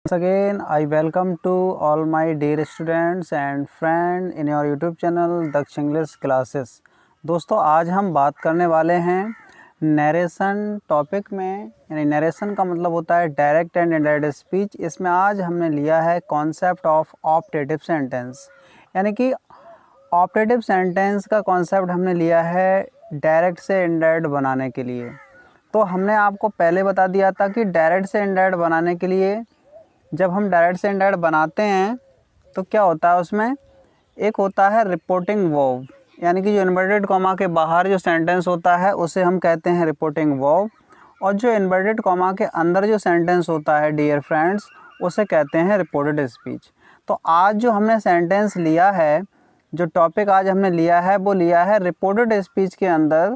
Once again, I welcome to all my dear students and friend in your YouTube channel Daksh English classes. दोस्तों, आज हम बात करने वाले हैं नरेशन टॉपिक में। यानी नरेशन का मतलब होता है डायरेक्ट एंड इनडायरेक्ट स्पीच। इसमें आज हमने लिया है कॉन्सेप्ट ऑफ ऑप्टेटिव सेंटेंस। यानी कि ऑप्टेटिव सेंटेंस का कॉन्सेप्ट हमने लिया है डायरेक्ट से इनडायरेक्ट बनाने के लिए। तो हमने आपको पहले बता दिया था कि डायरेक्ट से इनडायरेक्ट बनाने के लिए जब हम डायरेक्ट से इनडायरेक्ट बनाते हैं तो क्या होता है, उसमें एक होता है रिपोर्टिंग वर्ब। यानी कि जो इन्वर्टेड कॉमा के बाहर जो सेंटेंस होता है उसे हम कहते हैं रिपोर्टिंग वर्ब, और जो इन्वर्टेड कॉमा के अंदर जो सेंटेंस होता है डियर फ्रेंड्स उसे कहते हैं रिपोर्टेड स्पीच। तो आज जो हमने सेंटेंस लिया है, जो टॉपिक आज हमने लिया है वो लिया है रिपोर्टेड स्पीच के अंदर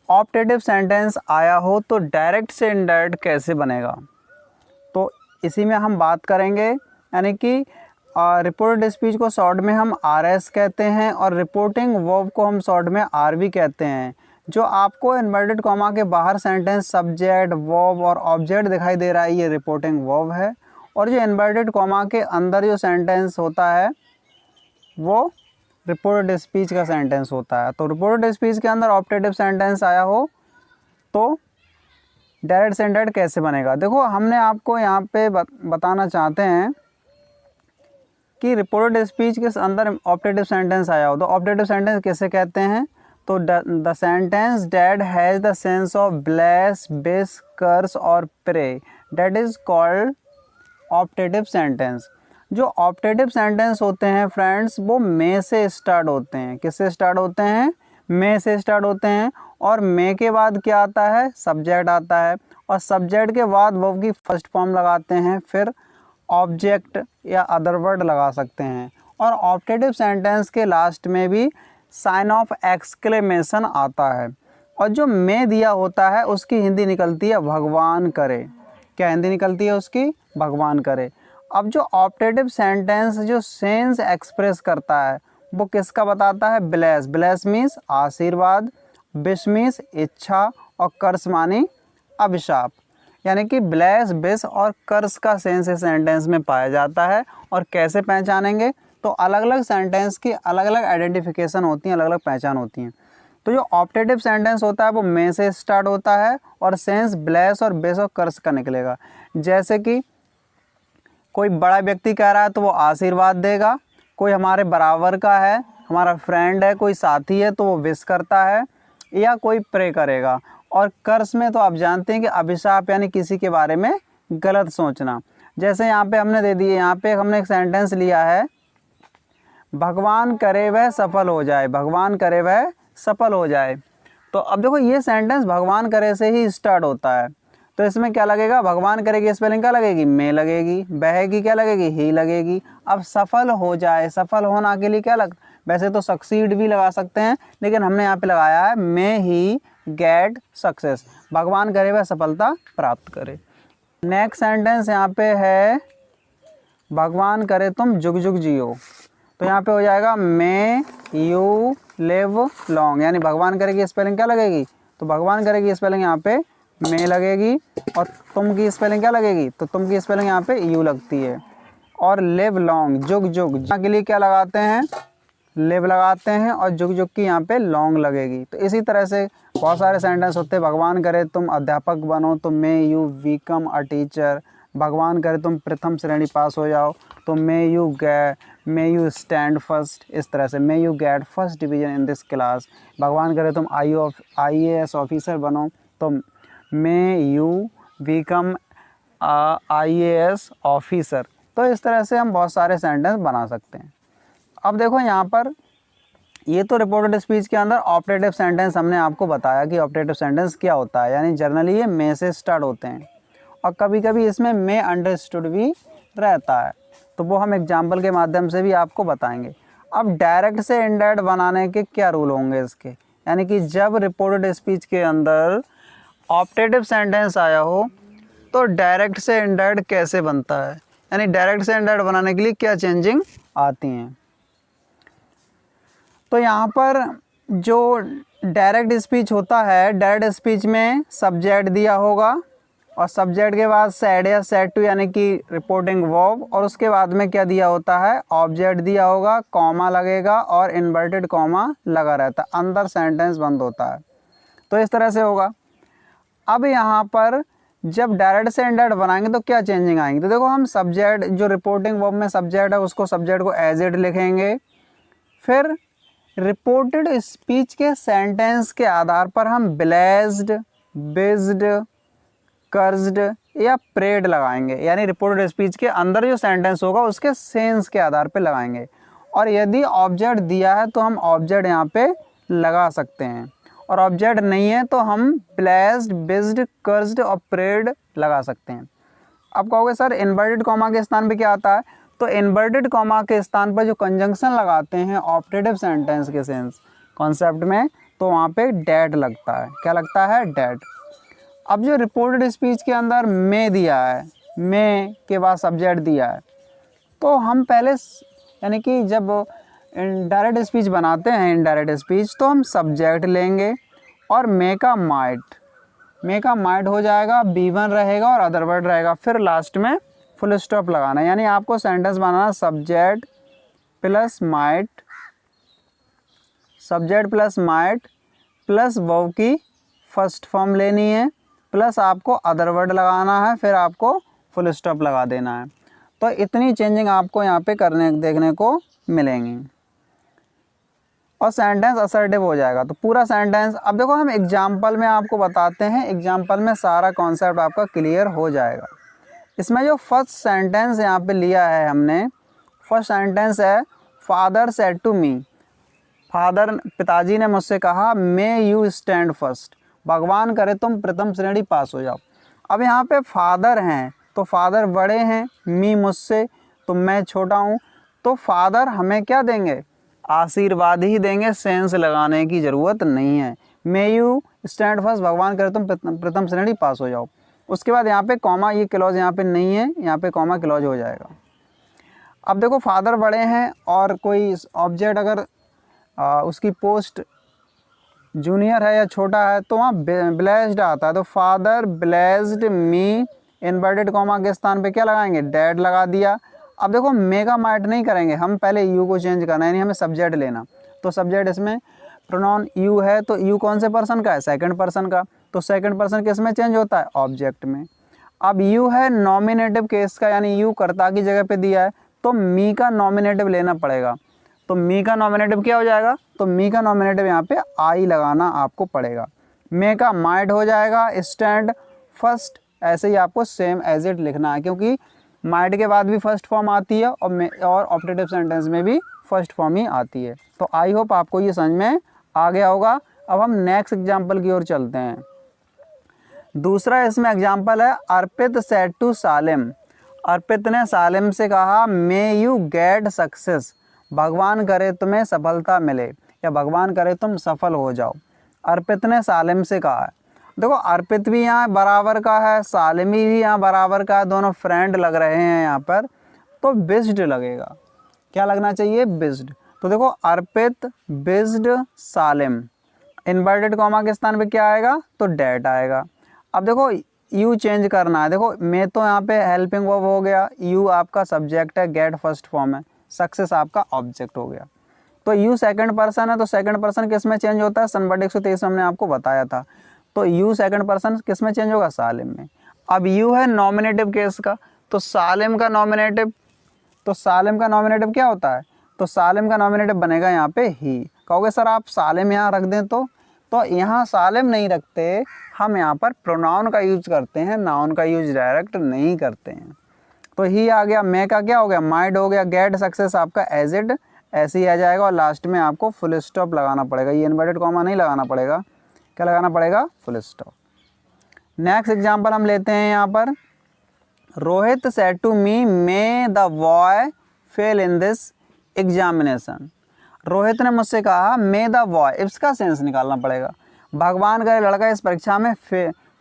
ऑप्टेटिव सेंटेंस आया हो तो डायरेक्ट से इनडायरेक्ट कैसे बनेगा। तो इसी में हम बात करेंगे। यानी कि रिपोर्टेड स्पीच को शॉर्ट में हम RS कहते हैं और रिपोर्टिंग वर्ब को हम शॉर्ट में RV कहते हैं। जो आपको इन्वर्टेड कॉमा के बाहर सेंटेंस सब्जेक्ट वर्ब और ऑब्जेक्ट दिखाई दे रहा है, ये रिपोर्टिंग वर्ब है। और जो इन्वर्टेड कॉमा के अंदर जो सेंटेंस होता है वो रिपोर्टेड स्पीच का सेंटेंस होता है। तो रिपोर्टेड स्पीच के अंदर ऑप्टेटिव सेंटेंस आया हो तो डायरेक्ट से इनडायरेक्ट कैसे बनेगा। देखो, हमने आपको यहाँ पे बताना चाहते हैं कि रिपोर्टेड स्पीच के अंदर ऑप्टेटिव सेंटेंस आया हो तो ऑप्टेटिव सेंटेंस कैसे कहते हैं। तो the sentence that has the sense of bless wish curse और pray, that is called optative sentence. जो ऑप्टेटिव सेंटेंस होते हैं फ्रेंड्स वो मे से स्टार्ट होते हैं। किससे स्टार्ट होते हैं? मे से स्टार्ट होते हैं। और मे के बाद क्या आता है? सब्जेक्ट आता है। और सब्जेक्ट के बाद वर्ब की फर्स्ट फॉर्म लगाते हैं, फिर ऑब्जेक्ट या अदर वर्ड लगा सकते हैं। और ऑप्टेटिव सेंटेंस के लास्ट में भी साइन ऑफ एक्सक्लेमेशन आता है। और जो मे दिया होता है उसकी हिंदी निकलती है भगवान करे। क्या हिंदी निकलती है उसकी? भगवान करे। अब जो ऑप्टेटिव सेंटेंस जो सेंस एक्सप्रेस करता है वो किसका बताता है? ब्लेस। ब्लेस मीन्स आशीर्वाद, विश मीन्स इच्छा, और कर्स मानी अभिशाप। यानी कि ब्लेस, विश और कर्स का सेंस इस सेंटेंस में पाया जाता है। और कैसे पहचानेंगे? तो अलग अलग सेंटेंस की अलग अलग आइडेंटिफिकेशन होती हैं, अलग अलग पहचान होती हैं। तो जो ऑप्टेटिव सेंटेंस होता है वो मे से स्टार्ट होता है और सेंस ब्लेस और विश और कर्स का निकलेगा। जैसे कि कोई बड़ा व्यक्ति कह रहा है तो वो आशीर्वाद देगा, कोई हमारे बराबर का है, हमारा फ्रेंड है, कोई साथी है तो वो विश करता है, या कोई प्रे करेगा। और कर्स में तो आप जानते हैं कि अभिशाप यानी किसी के बारे में गलत सोचना। जैसे यहाँ पे हमने दे दिए, यहाँ पे हमने एक सेंटेंस लिया है भगवान करे वह सफल हो जाए, भगवान करे वह सफल हो जाए। तो अब देखो, ये सेंटेंस भगवान करे से ही स्टार्ट होता है। तो इसमें क्या लगेगा? भगवान करे की स्पेलिंग क्या लगेगी? मे लगेगी। वह की क्या लगेगी? ही लगेगी। अब सफल हो जाए, सफल होना के लिए क्या वैसे तो सक्सीड भी लगा सकते हैं, लेकिन हमने यहाँ पे लगाया है मे ही गेट सक्सेस। भगवान करे वह सफलता प्राप्त करे। नेक्स्ट सेंटेंस यहाँ पे है भगवान करे तुम जुग जुग जियो। तो यहाँ पे हो जाएगा मे यू लिव लॉन्ग। यानी भगवान करे की स्पेलिंग क्या लगेगी? तो भगवान करे की स्पेलिंग यहाँ पे मे लगेगी, और तुम की स्पेलिंग क्या लगेगी? तो तुम की स्पेलिंग यहाँ पे यू लगती है। और लिव लॉन्ग, जुग जुग के लिए क्या लगाते हैं? लिव लगाते हैं, और जुग जुग की यहाँ पे लॉन्ग लगेगी। तो इसी तरह से बहुत सारे सेंटेंस होते हैं। भगवान करे तुम अध्यापक बनो तो may you become a teacher. भगवान करे तुम प्रथम श्रेणी पास हो जाओ तो मे यू स्टैंड फर्स्ट। इस तरह से may you get first division in this class. भगवान करे तुम IAS ऑफिसर बनो तो may you become IAS officer. तो इस तरह से हम बहुत सारे सेंटेंस बना सकते हैं। अब देखो, यहाँ पर ये तो रिपोर्टेड स्पीच के अंदर ऑप्टेटिव सेंटेंस हमने आपको बताया कि ऑप्टेटिव सेंटेंस क्या होता है। यानी जनरली ये मे से स्टार्ट होते हैं, और कभी कभी इसमें मे अंडरस्टूड भी रहता है। तो वो हम एग्जाम्पल के माध्यम से भी आपको बताएंगे। अब डायरेक्ट से इनडायरेक्ट बनाने के क्या रूल होंगे इसके। यानी कि जब रिपोर्टेड स्पीच के अंदर ऑप्टेटिव सेंटेंस आया हो तो डायरेक्ट से इनडायरेक्ट कैसे बनता है। यानी डायरेक्ट से इनडायरेक्ट बनाने के लिए क्या चेंजिंग आती हैं। तो यहाँ पर जो डायरेक्ट स्पीच होता है, डायरेक्ट स्पीच में सब्जेक्ट दिया होगा, और सब्जेक्ट के बाद सेड या सेड टू यानी कि रिपोर्टिंग वर्ब, और उसके बाद में क्या दिया होता है, ऑब्जेक्ट दिया होगा, कॉमा लगेगा और इन्वर्टेड कॉमा लगा रहता है, अंदर सेंटेंस बंद होता है। तो इस तरह से होगा। अब यहाँ पर जब डायरेक्ट से इनडायरेक्ट बनाएंगे तो क्या चेंजिंग आएंगी, तो देखो हम सब्जेक्ट जो रिपोर्टिंग वर्ब में सब्जेक्ट है उसको सब्जेक्ट को एज इट लिखेंगे, फिर रिपोर्टेड स्पीच के सेंटेंस के आधार पर हम ब्लेस्ड, बिज्ड, कर्ज्ड या प्रेड लगाएंगे, यानी रिपोर्टेड स्पीच के अंदर जो सेंटेंस होगा उसके सेंस के आधार पे लगाएंगे। और यदि ऑब्जेक्ट दिया है तो हम ऑब्जेक्ट यहाँ पे लगा सकते हैं, और ऑब्जेक्ट नहीं है तो हम ब्लेस्ड, बिज्ड, कर्ज्ड और प्रेड लगा सकते हैं। अब कहोगे सर इन्वर्टेड कॉमा के स्थान पे क्या आता है, तो इन्वर्टेड कॉमा के स्थान पर जो कंजंक्शन लगाते हैं ऑपरेटिव सेंटेंस के सेंस कॉन्सेप्ट में, तो वहाँ पे डेट लगता है। क्या लगता है, डेट। अब जो रिपोर्टेड स्पीच के अंदर में दिया है, में के बाद सब्जेक्ट दिया है, तो हम पहले यानी कि जब डायरेक्ट स्पीच बनाते हैं इनडायरेक्ट स्पीच, तो हम सब्जेक्ट लेंगे और मे का माइट हो जाएगा, B1 रहेगा और अदर वर्ड रहेगा, फिर लास्ट में फुल स्टॉप लगाना है। यानी आपको सेंटेंस बनाना subject plus might plus verb की फर्स्ट फॉर्म लेनी है, प्लस आपको अदर वर्ड लगाना है, फिर आपको फुल स्टॉप लगा देना है। तो इतनी चेंजिंग आपको यहाँ पे देखने को मिलेंगी और सेंटेंस असर्टिव हो जाएगा। तो पूरा सेंटेंस, अब देखो हम एग्जाम्पल में आपको बताते हैं, एग्जाम्पल में सारा कॉन्सेप्ट आपका क्लियर हो जाएगा। इसमें जो फर्स्ट सेंटेंस यहाँ पे लिया है हमने, फर्स्ट सेंटेंस है फादर सेड टू मी, पिताजी ने मुझसे कहा मे यू स्टैंड फर्स्ट, भगवान करे तुम प्रथम श्रेणी पास हो जाओ। अब यहाँ पे फादर हैं तो फादर बड़े हैं, मी मुझसे, तो मैं छोटा हूँ, तो फादर हमें क्या देंगे, आशीर्वाद ही देंगे, सेंस लगाने की ज़रूरत नहीं है। मे यू स्टैंड फर्स्ट, भगवान करे तुम प्रथम श्रेणी पास हो जाओ। उसके बाद यहाँ पे कॉमा, ये क्लॉज यहाँ पे नहीं है, यहाँ पे कॉमा क्लॉज हो जाएगा। अब देखो फादर बड़े हैं और कोई ऑब्जेक्ट अगर उसकी पोस्ट जूनियर है या छोटा है तो वहाँ ब्लेस्ड आता है, तो father blessed me, inverted comma के स्थान पे क्या लगाएंगे, डैड लगा दिया। अब देखो मेगा माइट नहीं करेंगे, हम पहले यू को चेंज करना है, यानी हमें सब्जेक्ट लेना, तो सब्जेक्ट इसमें प्रोनाउन यू है, तो यू कौन से पर्सन का है, सेकंड पर्सन का, तो सेकंड पर्सन किस में चेंज होता है, ऑब्जेक्ट में। अब यू है नॉमिनेटिव केस का, यानी यू कर्ता की जगह पे दिया है, तो मी का नॉमिनेटिव लेना पड़ेगा, तो मी का नॉमिनेटिव क्या हो जाएगा, तो मी का नॉमिनेटिव यहाँ पे आई लगाना आपको पड़ेगा। मे का माइट हो जाएगा, स्टैंड फर्स्ट, ऐसे ही आपको सेम एज इट लिखना है, क्योंकि माइट के बाद भी फर्स्ट फॉर्म आती है और ऑपरेटिव सेंटेंस में भी फर्स्ट फॉर्म ही आती है। तो आई होप आपको ये समझ में आ गया होगा। अब हम नेक्स्ट एग्जाम्पल की ओर चलते हैं। दूसरा इसमें एग्जाम्पल है अर्पित सेड टू सालिम, अर्पित ने सालिम से कहा मे यू गेट सक्सेस, भगवान करे तुम्हें सफलता मिले या भगवान करे तुम सफल हो जाओ। अर्पित ने सालिम से कहा है, देखो अर्पित भी यहाँ बराबर का है, सालिम भी यहाँ बराबर का है, दोनों फ्रेंड लग रहे हैं यहाँ पर, तो बिज्ड लगेगा। क्या लगना चाहिए, बिज्ड। तो देखो अर्पित बिज्ड सालिम, इन्वर्टेड कॉमा के स्थान पे क्या आएगा, तो डेट आएगा। अब देखो यू चेंज करना है, देखो मैं तो यहाँ पे हेल्पिंग वर्ब हो गया, यू आपका सब्जेक्ट है, गेट फर्स्ट फॉर्म है, सक्सेस आपका ऑब्जेक्ट हो गया। तो यू सेकंड पर्सन है, तो सेकंड पर्सन किस में चेंज होता है, सनबर्ड 123 हमने आपको बताया था, तो यू सेकंड पर्सन किस में चेंज होगा, सालिम में। अब यू है नॉमिनेटिव केस का, तो सालिम का नॉमिनेटिव, तो सालिम का नॉमिनेटिव क्या होता है, तो सालिम का नॉमिनेटिव बनेगा यहाँ पे ही। कहोगे सर आप सालिम यहाँ रख दें, तो यहाँ सालिम नहीं रखते, हम यहाँ पर प्रोनाउन का यूज करते हैं, नाउन का यूज डायरेक्ट नहीं करते हैं। तो ही आ गया, मैं का क्या हो गया, माइड हो गया, गेट सक्सेस आपका एज इट ऐसे ही आ जाएगा, और लास्ट में आपको फुल स्टॉप लगाना पड़ेगा, ये इन्वर्टेड कॉमा नहीं लगाना पड़ेगा, क्या लगाना पड़ेगा, फुल स्टॉप। नेक्स्ट एग्जांपल हम लेते हैं यहाँ पर, Rohit said to me may the boy fail in this examination, Rohit ने मुझसे कहा मे द बॉय, इसका सेंस निकालना पड़ेगा, भगवान करे लड़का इस परीक्षा में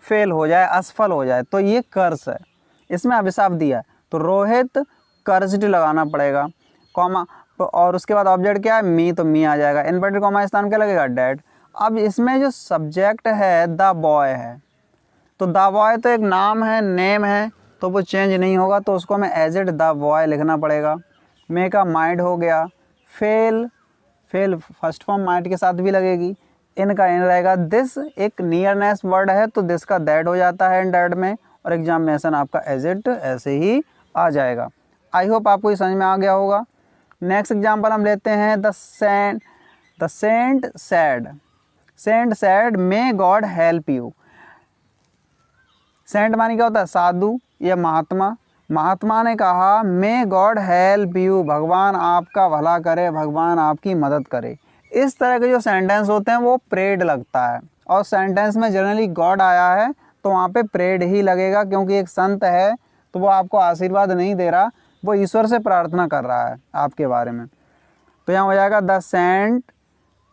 फेल हो जाए, असफल हो जाए, तो ये कर्स है, इसमें अभिशाप दिया है, तो रोहित कर्स्ड लगाना पड़ेगा, कॉमा, और उसके बाद ऑब्जेक्ट क्या है, मी, तो मी आ जाएगा, इन्वर्टेड कॉमा स्थान क्या लगेगा, डैड। अब इसमें जो सब्जेक्ट है द बॉय है, तो द बॉय तो एक नाम है, नेम है, तो वो चेंज नहीं होगा, तो उसको हमें एज इट द बॉय लिखना पड़ेगा। मे का माइट हो गया। Fail, fail first form might के साथ भी लगेगी। इन का इन रहेगा। दिस एक नियरनेस वर्ड है तो दिस का दैट हो जाता है इन डैट में, और एग्जामिनेशन आपका एज इट ऐसे ही आ जाएगा। आई होप आपको ये समझ में आ गया होगा। नेक्स्ट एग्जाम्पल हम लेते हैं the saint said. Saint said may God help you. Saint मानी क्या होता है? साधु या महात्मा। महात्मा ने कहा मे गॉड हेल्प यू, भगवान आपका भला करे, भगवान आपकी मदद करे। इस तरह के जो सेंटेंस होते हैं वो प्रेड लगता है, और सेंटेंस में जनरली गॉड आया है तो वहाँ पे प्रेड ही लगेगा, क्योंकि एक संत है तो वो आपको आशीर्वाद नहीं दे रहा, वो ईश्वर से प्रार्थना कर रहा है आपके बारे में। तो यहाँ हो जाएगा द सेंट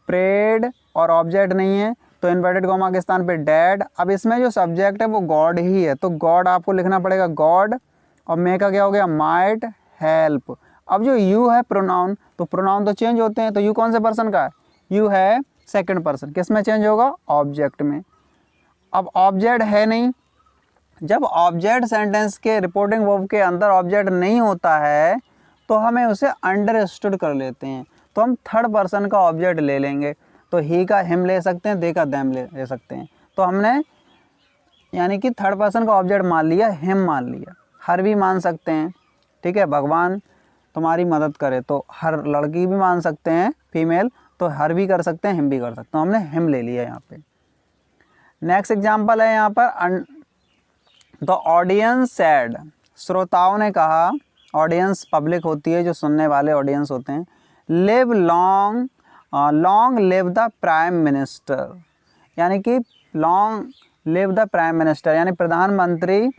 प्रेड, और ऑब्जेक्ट नहीं है तो इन्वर्टेड कॉमा के स्थान पे डैड। अब इसमें जो सब्जेक्ट है वो गॉड ही है, तो गॉड आपको लिखना पड़ेगा गॉड, और मे का क्या हो गया? Might help. अब जो यू है प्रोनाउन, तो प्रोनाउन तो चेंज होते हैं, तो यू कौन से पर्सन का है? यू है सेकंड पर्सन। किस में चेंज होगा? ऑब्जेक्ट में। अब ऑब्जेक्ट है नहीं, जब ऑब्जेक्ट सेंटेंस के रिपोर्टिंग वर्ब के अंदर ऑब्जेक्ट नहीं होता है तो हमें उसे अंडरस्टूड कर लेते हैं, तो हम थर्ड पर्सन का ऑब्जेक्ट ले लेंगे। तो ही का हिम ले सकते हैं, दे का दैम ले सकते हैं। तो हमने यानी कि थर्ड पर्सन का ऑब्जेक्ट मान लिया, हिम मान लिया। हर भी मान सकते हैं, ठीक है, भगवान तुम्हारी मदद करे, तो हर लड़की भी मान सकते हैं फीमेल, तो हर भी कर सकते हैं, हिम भी कर सकते हैं। हमने हिम ले लिया यहाँ पे। नेक्स्ट एग्जाम्पल है यहाँ पर द ऑडियंस सैड। श्रोताओं ने कहा, ऑडियंस पब्लिक होती है, जो सुनने वाले ऑडियंस होते हैं। Live long, long live the prime minister, यानी कि long live the prime minister, यानी प्रधानमंत्री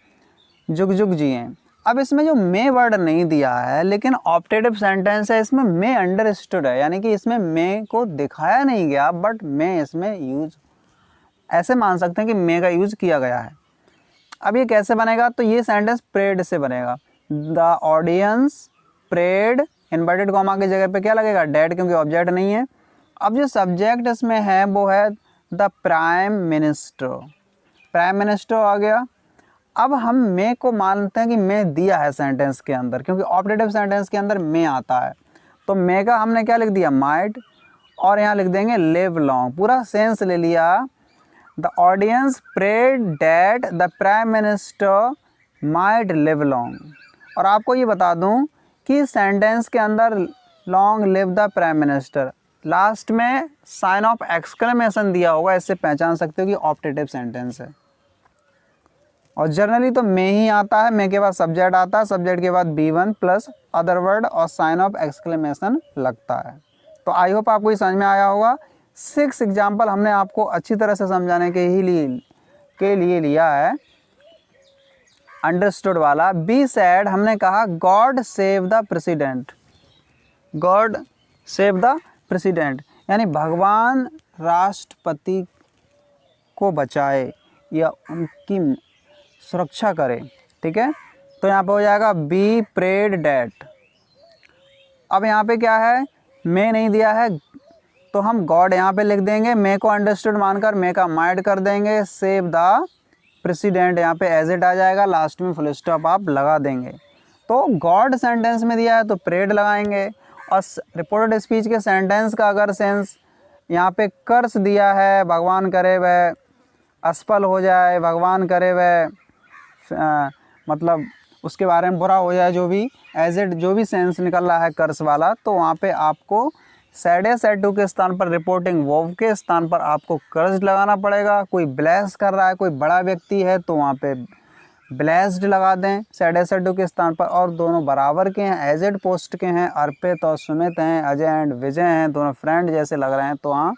जुग जुग जिए। अब इसमें जो मे वर्ड नहीं दिया है, लेकिन ऑप्टेटिव सेंटेंस है, इसमें मे अंडरस्टूड है, यानी कि इसमें मे को दिखाया नहीं गया, बट मे इसमें यूज, ऐसे मान सकते हैं कि मे का यूज किया गया है। अब ये कैसे बनेगा? तो ये सेंटेंस प्रेड से बनेगा। The audience prayed, inverted comma की जगह पे क्या लगेगा? डेड, क्योंकि ऑब्जेक्ट नहीं है। अब जो सब्जेक्ट इसमें है वो है the prime minister. Prime minister आ गया। अब हम मे को मानते हैं कि मे दिया है सेंटेंस के अंदर, क्योंकि ऑपरेटिव सेंटेंस के अंदर मे आता है, तो मे का हमने क्या लिख दिया? माइट, और यहाँ लिख देंगे लिव लॉन्ग। पूरा सेंस ले लिया। The audience prayed that the prime minister might live long. और आपको ये बता दूं कि सेंटेंस के अंदर long live the prime minister, last में साइन ऑफ एक्सक्लेमेशन दिया होगा, इससे पहचान सकते हो कि ऑप्टेटिव सेंटेंस है। और जनरली तो मे ही आता है, मे के बाद सब्जेक्ट आता है, सब्जेक्ट के बाद B1 प्लस अदर वर्ड और साइन ऑफ एक्सक्लेमेशन लगता है। तो आई होप आपको ये समझ में आया होगा। 6 एग्जाम्पल हमने आपको अच्छी तरह से समझाने के लिए लिया है, अंडरस्टूड वाला। बी सैड, हमने कहा God save the president, God save the president, यानी भगवान राष्ट्रपति को बचाए या उनकी सुरक्षा करे, ठीक है। तो यहाँ पे हो जाएगा बी प्रेड डैट। अब यहाँ पे क्या है? मे नहीं दिया है, तो हम गॉड यहाँ पे लिख देंगे, मे को अंडरस्टूड मानकर मे का माइट कर देंगे। सेव द प्रेसिडेंट, यहाँ पे एज इट आ जाएगा, लास्ट में फुल स्टॉप आप लगा देंगे। तो गॉड सेंटेंस में दिया है तो प्रेड लगाएंगे, और रिपोर्टेड स्पीच के सेंटेंस का अगर सेंस यहाँ पे कर्स दिया है, भगवान करे वह असफल हो जाए, भगवान करे वह मतलब उसके बारे में बुरा हो जाए, जो भी एज इट जो भी सेंस निकल रहा है कर्स वाला, तो वहाँ पे आपको सैड या सैड टू के स्थान पर, रिपोर्टिंग वर्ब के स्थान पर आपको कर्स्ड लगाना पड़ेगा। कोई ब्लेस कर रहा है, कोई बड़ा व्यक्ति है, तो वहाँ पे ब्लेस्ड लगा दें सैड या सैड टू के स्थान पर। और दोनों बराबर के हैं, एज इट पोस्ट के हैं, अर्पित और सुमित हैं, अजय एंड विजय हैं, दोनों फ्रेंड जैसे लग रहे हैं, तो वहाँ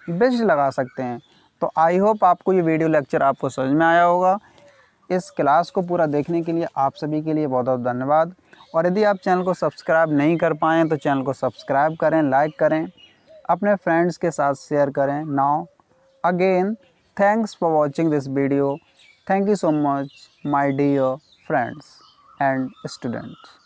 बेस्ट लगा सकते हैं। तो आई होप आपको ये वीडियो लेक्चर आपको समझ में आया होगा। इस क्लास को पूरा देखने के लिए आप सभी के लिए बहुत बहुत धन्यवाद। और यदि आप चैनल को सब्सक्राइब नहीं कर पाएँ तो चैनल को सब्सक्राइब करें, लाइक करें, अपने फ्रेंड्स के साथ शेयर करें। Now again thanks for watching this video. Thank you so much my dear friends and students.